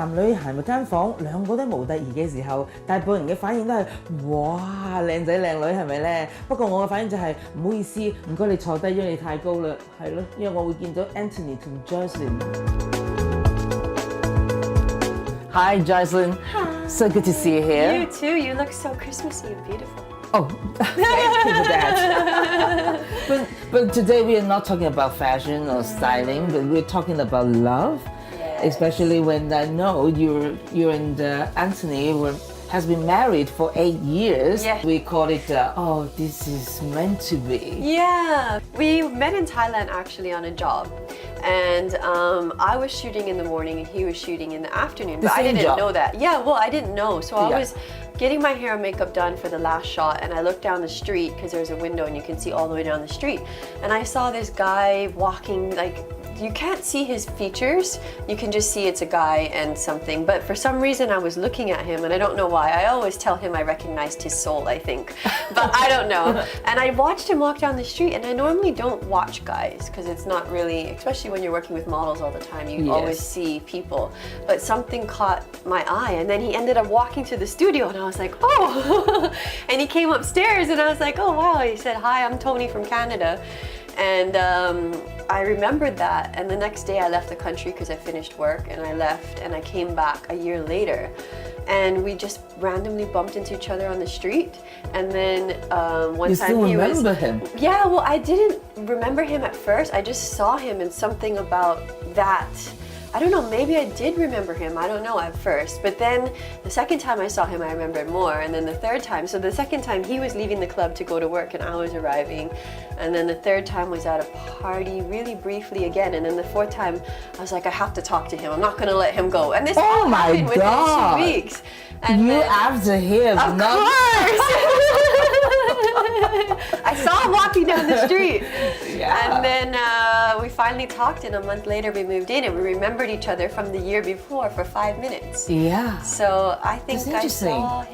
男女行入間房，兩個都模特兒嘅時候，大部分人嘅反應都係哇靚仔靚女係咪咧？不過我嘅反應就係唔好意思，唔該你坐低，因為你太高啦，係咯，因為我會見到 Anthony 同 Jocelyn。Hi Jocelyn. Hi. So good to see you here. You too. You look so Christmassy and beautiful. Oh, thank you for that. but today we are not talking about fashion or styling, but we're talking about love. Yes. Especially when I know you and Anthony has been married for 8 years. Yeah. We call it, oh, this is meant to be. Yeah. We met in Thailand actually on a job. And I was shooting in the morning and he was shooting in the afternoon. But I didn't know that. Yeah, well, I didn't know. So I was getting my hair and makeup done for the last shot, and I looked down the street because there's a window and you can see all the way down the street. And I saw this guy walking, like, you can't see his features, you can just see it's a guy and something. But for some reason I was looking at him and I don't know why. I always tell him I recognized his soul, I think. But I don't know. And I watched him walk down the street, and I normally don't watch guys because it's not really, especially when you're working with models all the time, you always see people. But something caught my eye, and then he ended up walking to the studio and I was like, oh! And he came upstairs and I was like, oh wow. He said, hi, I'm Tony from Canada. And I remembered that, and the next day I left the country because I finished work, and I left and I came back a year later, and we just randomly bumped into each other on the street. And then one time he was... You still remember him? Yeah, well, I didn't remember him at first. I just saw him and something about that. I don't know, maybe I did remember him, I don't know at first. But then the second time I saw him, I remembered more. And then the third time, so the second time he was leaving the club to go to work and I was arriving. And then the third time was at a party, really briefly again. And then the fourth time, I was like, I have to talk to him. I'm not gonna let him go. And this all happened within 2 weeks. And you after him, of course! I saw him walking down the street. Yeah. And then we finally talked, and a month later we moved in, and we remembered each other from the year before for 5 minutes. Yeah. So I think I saw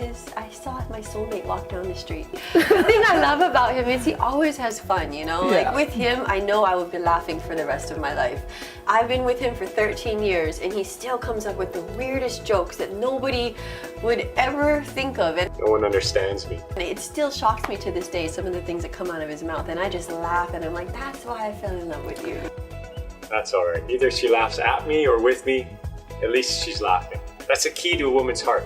my soulmate walk down the street. The thing I love about him is he always has fun, you know? Like with him, I know I would be laughing for the rest of my life. I've been with him for 13 years, and he still comes up with the weirdest jokes that nobody would ever think of. And no one understands me. it still shocks me to this day, some of the things that come out of his mouth, and I just laugh, and I'm like, that's why I fell in love with you. That's all right. Either she laughs at me or with me, at least she's laughing. That's the key to a woman's heart,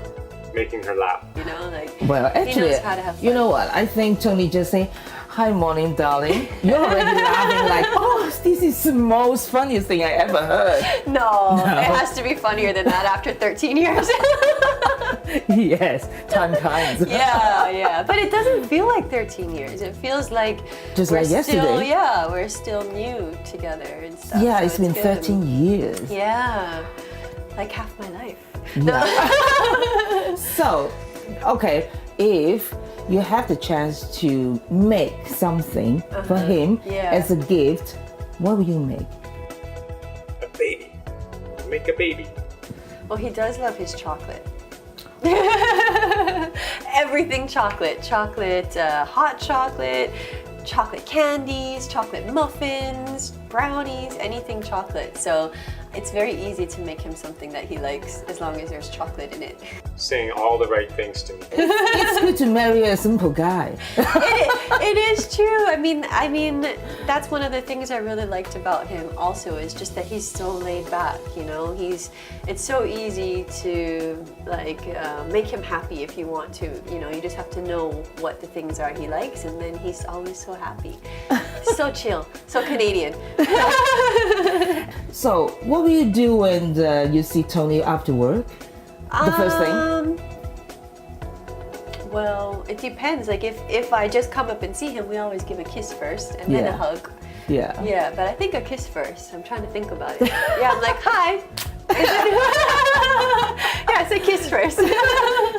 making her laugh. You know, like, well, actually, he knows how to have fun. You know what? I think Tony just saying, hi, morning, darling. You're already laughing like, oh, this is the most funniest thing I ever heard. No, it has to be funnier than that after 13 years. Yes, time comes. Yeah. But it doesn't feel like 13 years. It feels like just like yesterday. We're still new together and stuff. Yeah, so it's been 13 years. Yeah, like half my life. Yeah. So, okay, if you have the chance to make something for him as a gift, what will you make? A baby. Make a baby. Well, he does love his chocolate. Everything chocolate. Chocolate, hot chocolate, chocolate candies, chocolate muffins, brownies, anything chocolate. So it's very easy to make him something that he likes as long as there's chocolate in it. Saying all the right things to me. It's good to marry a simple guy. It is true. I mean, that's one of the things I really liked about him also, is just that he's so laid back, you know? It's so easy to make him happy if you want to, you know? You just have to know what the things are he likes, and then he's always so happy. So chill, so Canadian. So, what will you do when you see Tony after work? The first thing? Well, it depends. Like if I just come up and see him, we always give a kiss first and then a hug. Yeah. Yeah, but I think a kiss first. I'm trying to think about it. Yeah, I'm like, hi. Yeah, it's a kiss first.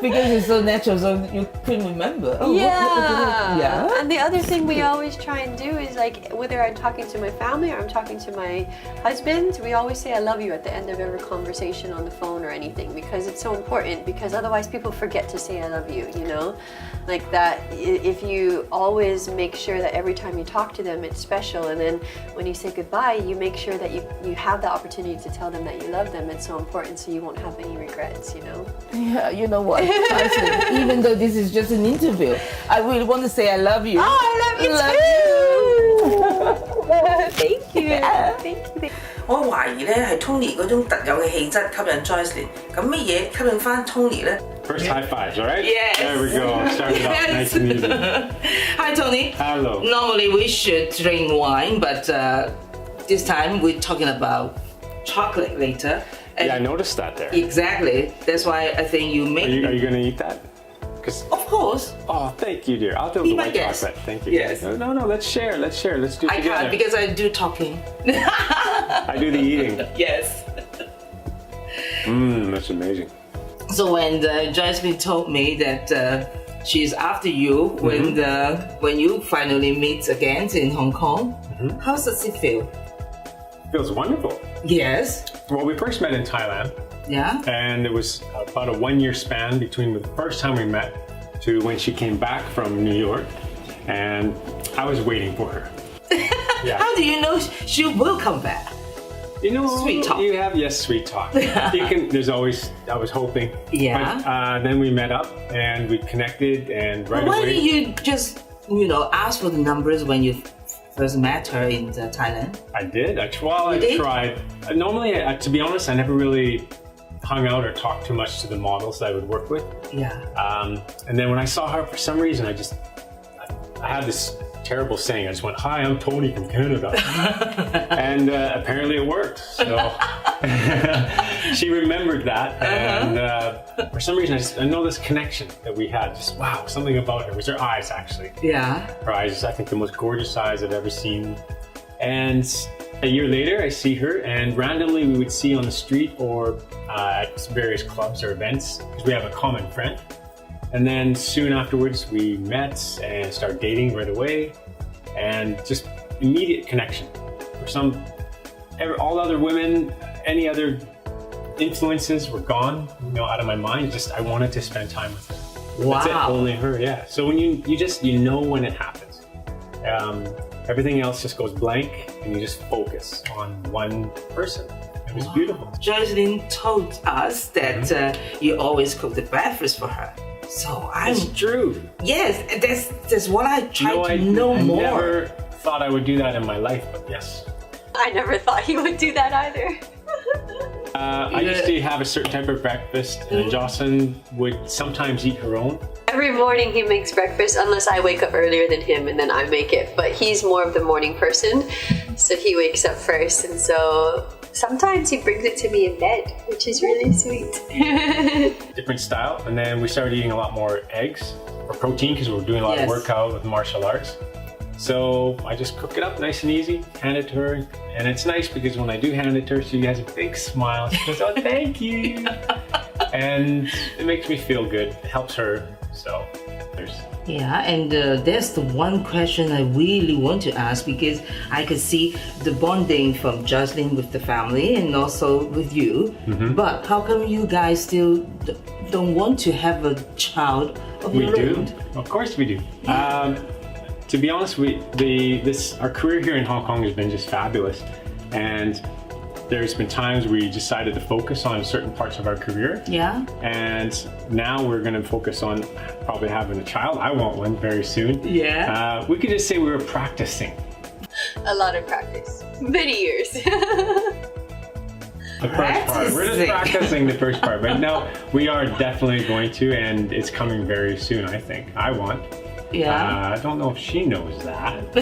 because it's so natural, so you couldn't remember. Oh, Yeah. And the other thing we always try and do is like whether I'm talking to my family or I'm talking to my husband, we always say I love you at the end of every conversation on the phone or anything, because it's so important, because otherwise people forget to say I love you, you know? Like that, if you always make sure that every time you talk to them it's special, and then when you say goodbye you make sure that you have the opportunity to tell them that you love them. It's so important, so you won't have any regrets, you know? Yeah, you know what? Honestly, even though this is just an interview, I really want to say I love you. Oh, I love you too! Thank you. Thank you. 我懷疑咧係 Tony 嗰種特有嘅氣質吸引 Jocelyn， 咁乜嘢吸引翻 Tony 咧？ First high fives, all right? Yes. There we go. Started off nice and easy. Hi Tony. Hello. Normally we should drink wine, but this time we're talking about chocolate later. And Yeah, I noticed that there. Exactly. That's why I think you make. Are you gonna eat that? 'Cause Of course. oh, thank you, dear. I'll do Be the my white guest. chocolate. Thank you. Yes. No. Let's share. Let's do it I together. can't because I do talking. I do the eating. Yes. That's amazing. So when Jocelyn told me that she's after you when you finally meet again in Hong Kong, how does it feel? Feels wonderful. Yes. Well, we first met in Thailand, Yeah. and it was about a 1-year span between the first time we met to when she came back from New York, and I was waiting for her. Yeah. How do you know she will come back? You know, Sweet talk. You have sweet talk. There's always. I was hoping. Yeah. But then we met up and we connected, and right Why away. didn't you just ask for the numbers when you first met her in Thailand? I did. I did? tried. Normally, to be honest, I never really hung out or talked too much to the models that I would work with. Yeah. And then when I saw her, for some reason, I had this terrible saying. I just went, "Hi, I'm Tony from Canada," and apparently it worked. So she remembered that, and for some reason, I know this connection that we had. Just wow, something about her. It was her eyes, actually. Yeah. Her eyes, I think, the most gorgeous eyes I've ever seen. And a year later, I see her, and randomly we would see on the street or at various clubs or events because we have a common friend. And then soon afterwards, we met and started dating right away, and just immediate connection. For all other women, any other influences were gone, out of my mind. Just I wanted to spend time with her. Wow. That's it, only her. Yeah. So when you know when it happens. Everything else just goes blank, and you just focus on one person. It was beautiful. Jocelyn told us that you always cook the breakfast for her. So It's true. Yes, that's what I try to know I more. never thought I would do that in my life, but yes. I never thought he would do that either. I used to have a certain type of breakfast, and Jocelyn would sometimes eat her own. Every morning he makes breakfast, unless I wake up earlier than him and then I make it. But he's more of the morning person, so he wakes up first, and so sometimes he brings it to me in bed, which is really sweet. Different style, and then we started eating a lot more eggs or protein because we were doing a lot of workout with martial arts. So I just cook it up nice and easy, hand it to her, and it's nice because when I do hand it to her, she has a big smile. She goes, "Oh, thank you," and it makes me feel good. It helps her. So there's. Yeah, and that's the one question I really want to ask, because I could see the bonding from Jocelyn with the family and also with you. But how come you guys still don't want to have a child of your own? We do. Of course we do. To be honest, our career here in Hong Kong has been just fabulous, and there's been times we decided to focus on certain parts of our career. Yeah. And now we're going to focus on probably having a child. I want one very soon. Yeah. We could just say we were practicing. A lot of practice. Many years. The first part. We're just practicing the first part, but no, we are definitely going to, and it's coming very soon, I think. I want. Yeah. I don't know if she knows that.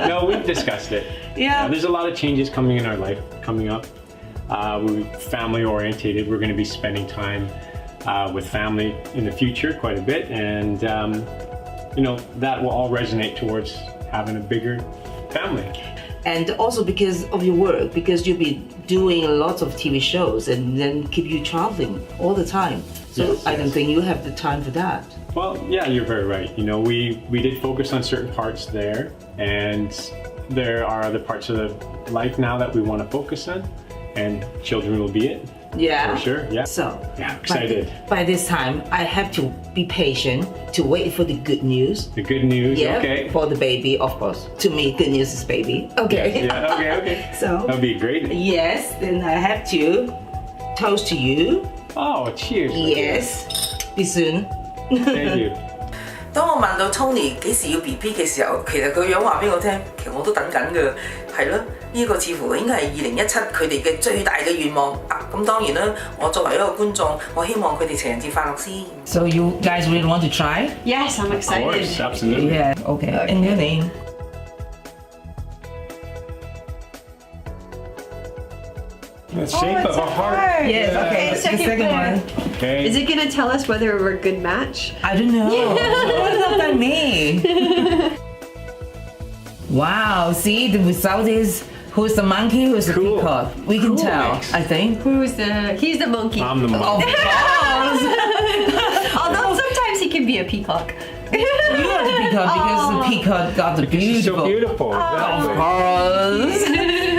No, we've discussed it. Yeah. There's a lot of changes coming in our life coming up. We're family orientated. We're going to be spending time with family in the future quite a bit, and that will all resonate towards having a bigger family. and also because of your work, because you'll be doing lots of TV shows and then keep you traveling all the time. So Yes, I don't yes. think you have the time for that. Well, yeah, you're very right. You know, we did focus on certain parts there, and there are other parts of the life now that we want to focus on, and children will be it. Yeah. For sure, yeah. So, Yeah, excited. By this time, I have to be patient to wait for the good news. The good news, Yeah, okay. for the baby, of course. To me, good news is baby. Okay. Yeah, okay. So, That'd be great. yes, then I have to toast to you. Oh, cheers. Yes. Be soon. Thank you. 當我問到 Tony 幾時要 BB 嘅時候，其實佢樣話俾我聽，其實我都等緊嘅，係咯，呢個似乎應該係2017佢哋嘅最大嘅願望啊！咁當然啦，我作為一個觀眾，我希望佢哋情人節快樂先。So you guys really want to try? Yes, I'm Of excited. course, absolutely. Yeah. Okay. And your name? The shape of a heart. Yes. Yeah. Okay. The second one. Okay. Is it gonna tell us whether we're a good match? I don't know. What does that mean? Wow. See, the result is who's the monkey, who's the Cool. peacock. We can tell. Nice. I think. He's the monkey. I'm the Of monkey. course. Although sometimes he can be a peacock. You are the peacock because the peacock got the She's so beautiful. beautiful. Of Exactly. course.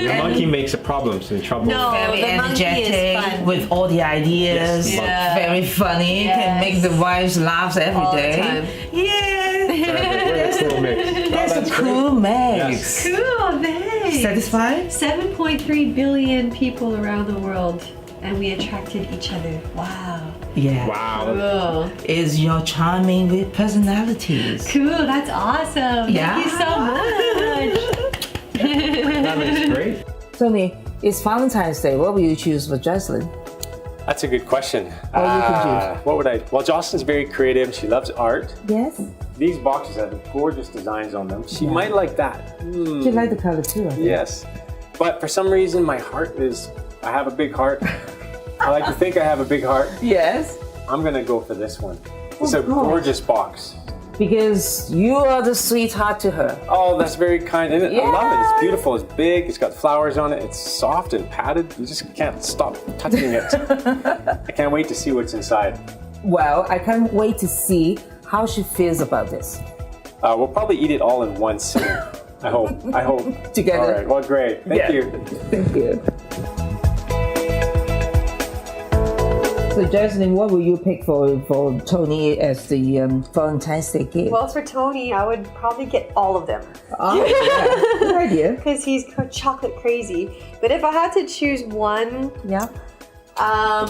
The monkey makes the problems and trouble. No. Very the monkey is energetic fun. with all the ideas. Yes, Yeah. Very funny. Can make the wives laugh every All the day. time. Yeah. What a cool mix. That's a great. cool mix. Cool, thanks. Satisfied? 7.3 billion people around the world, and we attracted each other. Wow. Yeah. Wow. Cool. Is your charming with personalities. Cool, that's awesome. Yeah. Thank you so much. That looks great. Tony, it's Valentine's Day. What will you choose for Jocelyn? That's a good question. Or you can choose. What would I? Well, Jocelyn's very creative. She loves art. Yes. These boxes have gorgeous designs on them. She might like that. You like the color too, I think. Yes. But for some reason, my heart is. I have a big heart. I like to think I have a big heart. Yes. I'm gonna go for this one. It's a Of course. gorgeous box. Because you are the sweetheart to her. Oh, that's very kind. Isn't it? I love it. It's Yeah. beautiful. It's big. It's got flowers on it. It's soft and padded. You just can't stop touching it. I can't wait to see what's inside. Well, I can't wait to see how she feels about this. We'll probably eat it all in one sitting. I hope. I hope. Together. All right. Well, great. Thank you. Thank you. So, Jocelyn, what will you pick for Tony as the Valentine's Day gift? Well, for Tony, I would probably get all of them Oh, yeah. Good idea. because he's chocolate crazy. But if I had to choose one, Yeah.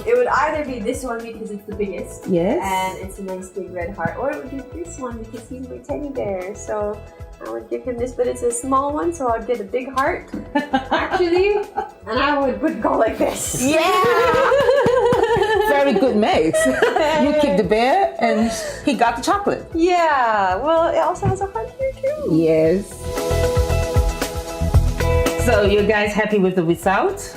it would either be this one because it's the biggest, Yes. and it's a nice big red heart, or it would be this one because he's my teddy bear. So I would give him this, but it's a small one, so I'd get a big heart, actually, and I would go like this. Yeah. Very good mix. You keep the bear, and he got the chocolate. Yeah. Well, it also has a heart here too. Yes. So, you guys happy with the result?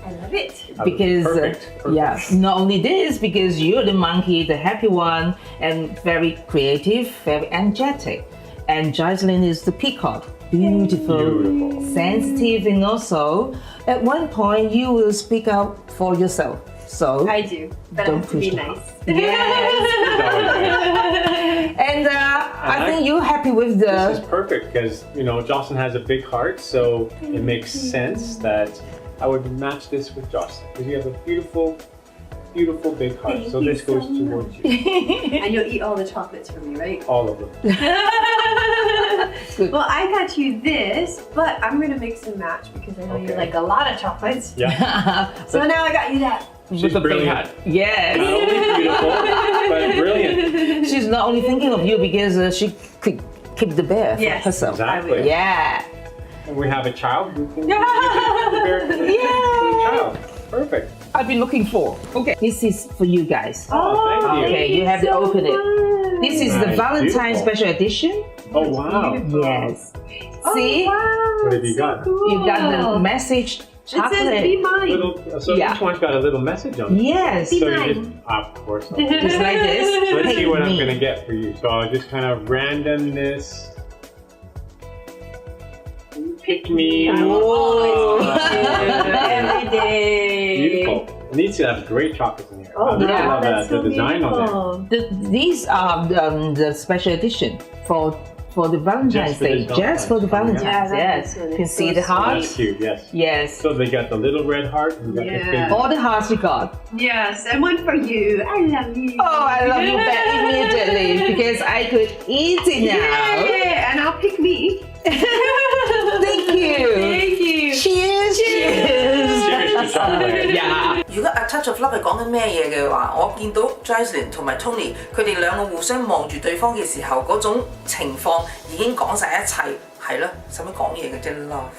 I love it. Because Perfect. yeah, not only this, because you're the monkey, the happy one, and very creative, very energetic, and Jocelyn is the peacock, beautiful, sensitive, and also at one point you will speak out for yourself. So I do, but I Don't have to be push the nice. yes, and I think you're happy with This is the perfect because Jocelyn has a big heart, so it makes sense that I would match this with Jocelyn because you have a beautiful, beautiful big heart. Thank So you this goes so towards you, And you'll eat all the chocolates for me, right? all of them. Well, I got you this, but I'm gonna mix and match because I know you Okay. like a lot of chocolates. Yeah, So now I got you that. she's with the big brilliant. heart. Yes. Not only beautiful, but brilliant. She's not only thinking of you because she could keep the bear for Yes. herself. Exactly. Yeah. And we have a child. You can prepare for the child. Perfect. I've been looking for. Okay. This is for you guys. Oh, thank you. Okay, you have to open it. This is the Nice, Valentine beautiful. special edition. Oh wow. Yes. See? Wow, What have you got? You got the message It says chocolate. be mine. So Yeah. each one's got a little message on it. Yes. So you mine. just, of course. Just like this. Let's see Pick what I'm me. gonna get for you. So I'll just kind of random this. pick me. Every day. Beautiful. It needs to have great chocolates in here. Oh, I yeah, love that's the so design on beautiful. These are the special edition for the Valentine's Day, just for the Valentine's. Yeah, Yes, that's you can see the there. hearts. That's cute, yes. Yes, So they got the little red heart and we got the Yeah. big all the hearts we got. Yes, and one for you. I love you. Oh, I love you back immediately because I could eat it now. Yeah, and I'll pick me. Thank you. Thank you. Cheers. Cheers. Cheers to chocolate. Yeah. 如果 A Touch of Love 係講緊咩嘢嘅話，我見到 Jocelyn 同埋 Tony 佢哋兩個互相望住對方嘅時候，嗰種情況已經講晒一切，係咯，使乜講嘢嘅啫 ？Love。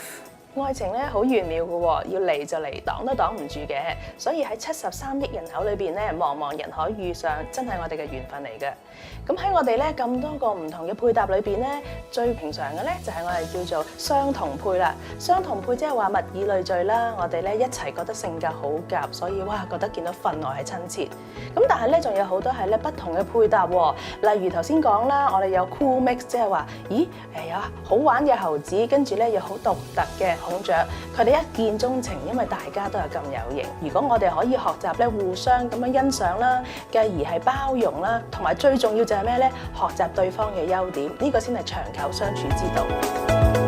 愛情咧好玄妙嘅喎，要嚟就嚟，擋都擋唔住嘅。所以喺73億人口裏邊咧，茫茫人海遇上，真係我哋嘅緣分嚟嘅。咁喺我哋咧咁多個唔同嘅配搭裏邊咧，最平常嘅咧就係我哋叫做相同配啦。相同配即係話物以類聚啦，我哋咧一齊覺得性格好夾，所以哇覺得見到份外係親切。咁但係咧仲有好多係咧不同嘅配搭喎，例如頭先講啦，我哋有 cool mix， 即係話，咦有好玩嘅猴子，跟住咧有好獨特嘅孔雀，佢哋一見鍾情，因為大家都係咁有型。如果我哋可以學習咧互相咁樣欣賞啦，繼而係包容啦，同埋最重要就係咩咧？學習對方嘅優點，呢個先係長久相處之道。